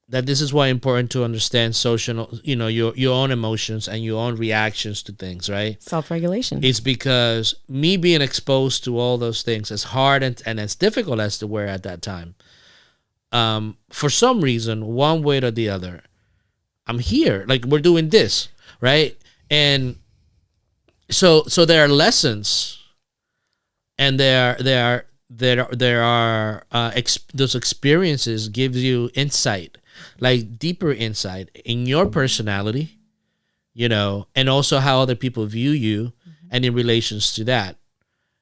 this is why it's important to understand social, your own emotions and your own reactions to things, right? Self-regulation. It's because me being exposed to all those things, as hard and as difficult as they were at that time, for some reason, one way or the other, I'm here. Like, we're doing this, right? And so there are lessons, and there are those experiences gives you insight, like deeper insight in your personality, and also how other people view you, and in relations to that,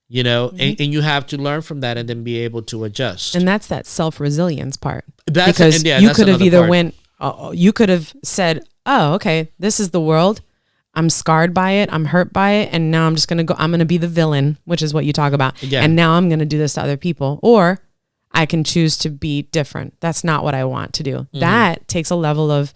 and you have to learn from that and then be able to adjust. And that's that self-resilience part. Because you could have either you could have said, oh, okay, this is the world. I'm scarred by it. I'm hurt by it. And now I'm just going to I'm going to be the villain, which is what you talk about. Yeah. And now I'm going to do this to other people. Or I can choose to be different. That's not what I want to do. Mm-hmm. That takes a level of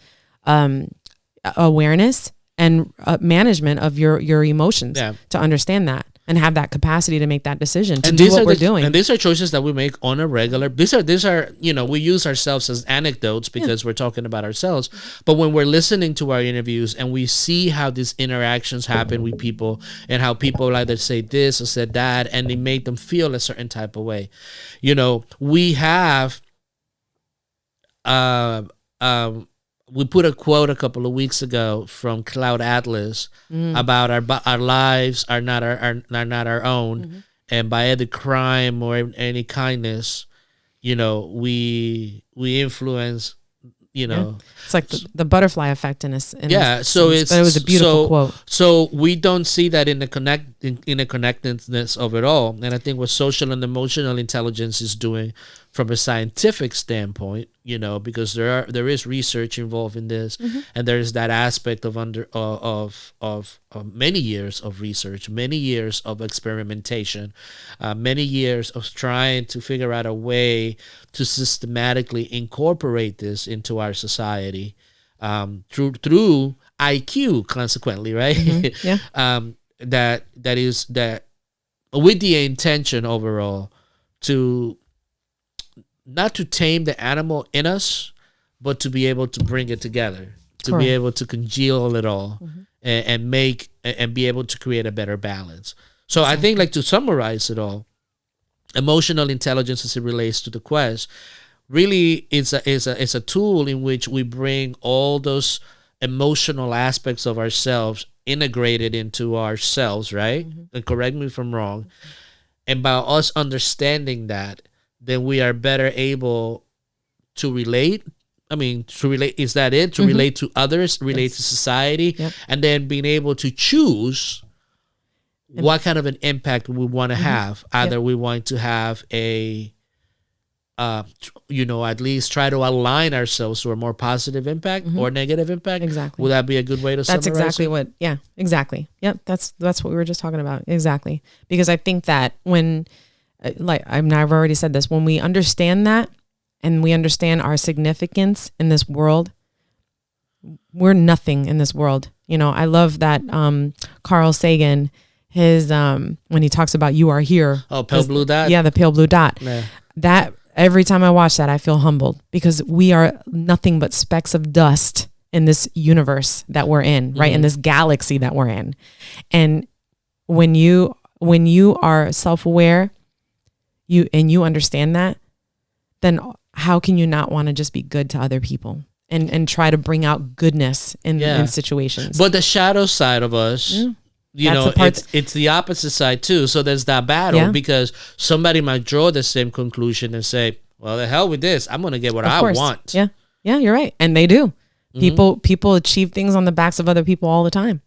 awareness and management of your emotions to understand that and have that capacity to make that decision to do what we're doing. And these are choices that we make on a regular. These are we use ourselves as anecdotes because we're talking about ourselves. But when we're listening to our interviews and we see how these interactions happen with people, and how people either say this or said that, and they make them feel a certain type of way, we have we put a quote a couple of weeks ago from Cloud Atlas about our lives are not our own, and by any crime or any kindness, we influence. It's like the butterfly effect in a so sense, but it was a beautiful quote. So we don't see that in the connectedness of it all, and I think what social and emotional intelligence is doing from a scientific standpoint, because there is research involved in this, and there is that aspect of many years of research, many years of experimentation, many years of trying to figure out a way to systematically incorporate this into our society, through IQ, consequently, right? That is with the intention overall to not to tame the animal in us, but to be able to bring it together, to Correct. be able to congeal it all, and make and be able to create a better balance. So I think, like, to summarize it all, emotional intelligence as it relates to the quest really is a tool in which we bring all those emotional aspects of ourselves integrated into ourselves, right? And correct me if I'm wrong. And by us understanding that, then we are better able to relate. I mean, to relate, is that it? To relate to others, relate to society, and then being able to choose what kind of an impact we want to have. Either we want to have a, at least try to align ourselves to a more positive impact or negative impact. Exactly. Would that be a good way to summarize That's exactly it? what, yeah, exactly. Yep. That's what we were just talking about. Exactly. Because I think that when, I've already said this, when we understand that and we understand our significance in this world, we're nothing in this world. I love that Carl Sagan, his, when he talks about you are here. Oh, pale blue dot? Yeah, the pale blue dot. Yeah. That, every time I watch that, I feel humbled because we are nothing but specks of dust in this universe that we're in, right? In this galaxy that we're in. And when you are self-aware, you understand that, then how can you not want to just be good to other people and try to bring out goodness in situations? But the shadow side of us, it's the opposite side too. So there's that battle because somebody might draw the same conclusion and say, well, the hell with this. I'm going to get what I want. Yeah. Yeah, you're right. And they do. People achieve things on the backs of other people all the time.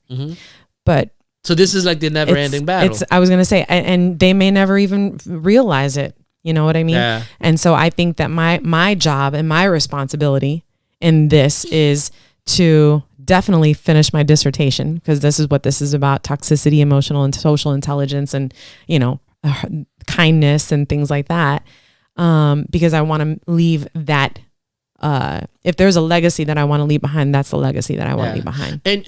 But so this is like the never ending battle. I was going to say, and they may never even realize it. You know what I mean? Yeah. And so I think that my job and my responsibility in this is to definitely finish my dissertation, because this is what this is about: toxicity, emotional and social intelligence, and kindness and things like that. Because I want to leave that. If there's a legacy that I want to leave behind, that's the legacy that I want to leave behind. And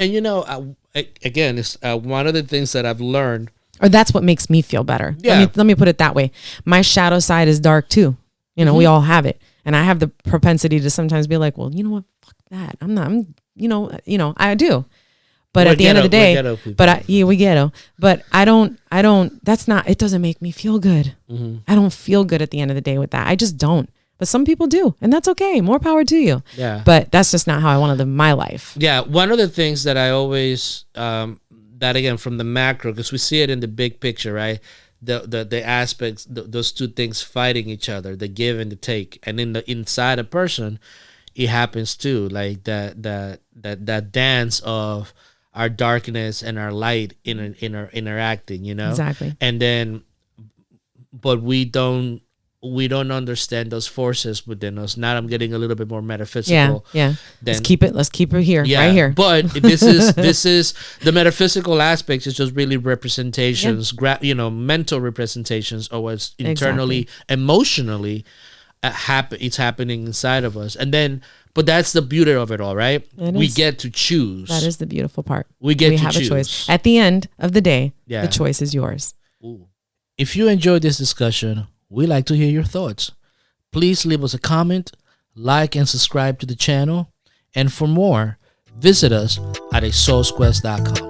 again, it's one of the things that I've learned. Or that's what makes me feel better. Yeah. Let me put it that way. My shadow side is dark too. We all have it. And I have the propensity to sometimes be like, well, you know what? Fuck that. I'm not, I do. But at the end of the day, we ghetto. But I don't, it doesn't make me feel good. I don't feel good at the end of the day with that. I just don't. But some people do. And that's okay. More power to you. Yeah. But that's just not how I want to live my life. Yeah. One of the things that I always, that again, from the macro, because we see it in the big picture, right? The aspects, those two things fighting each other, the give and the take. And in the inside a person, it happens too. Like that dance of our darkness and our light interacting, Exactly. And then, but we don't understand those forces within us. Now I'm getting a little bit more metaphysical. Yeah. Let's keep it here, right here. But this is the metaphysical aspects is just really representations, mental representations of what's internally, emotionally it's happening inside of us. And then, but that's the beauty of it all, right? We get to choose. That is the beautiful part. We have a choice. At the end of the day, the choice is yours. Ooh. If you enjoyed this discussion, we'd like to hear your thoughts. Please leave us a comment, like and subscribe to the channel. And for more, visit us at asoulsquest.com.